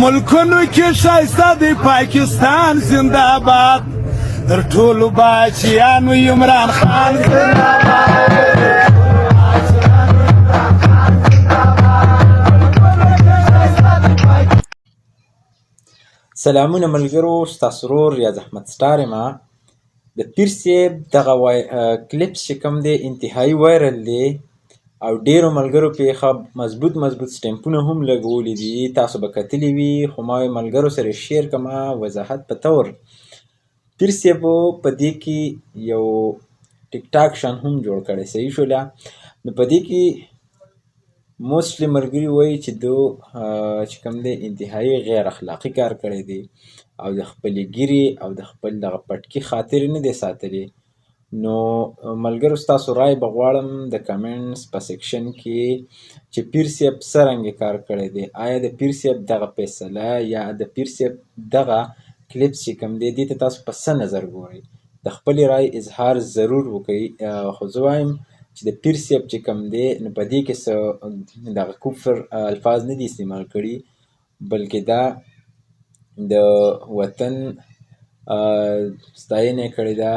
ملکونو کې ښایسته دی پاکستان زنده باد تر ټولو باچیانو عمران خان زنده باد. سلامونه ملګرو، ستاسو ورور ریاض احمد سټار یم. د پیر صاحب دغه کلیپس چې کوم دی انتهایي وایرل دی او ډیرو ملګرو پې ښه مضبوط سټمپونه هم لګولي دي. تاسو به کتلي وي، خو ما ویل ملګرو سره شیر کړمه وضاحت په طور. پیر صاحب په دې کې یو ټیک ټاک شان هم جوړ کړی، صحیح شوله. نو په دې کې موسټلی ملګري وایي چې دو چې کوم دی انتهایي غیر اخلاقي کار کړی دی او د خپلې ګیرې او د خپل دغه پټکي خاطرې نه دی ساتلې. نو ملګرو ستاسو رای به غواړم د کمنټس په سیکشن کې چې پیر صاحب څه رنګې کار کړی دی. آیا د پیر صاحب دغه فیصله یا د پیر صاحب دغه کلیپس چې کوم دی دې ته تاسو په څه نظر ګورئ؟ د خپلې رای اظهار ضرور وکړئ. خو زه وایم چې د پیر صاحب چې کوم دی نو په دې کې څه دغه کفر الفاظ نه دي استعمال کړي، بلکې دا د وطن ستاینه یې کړې ده.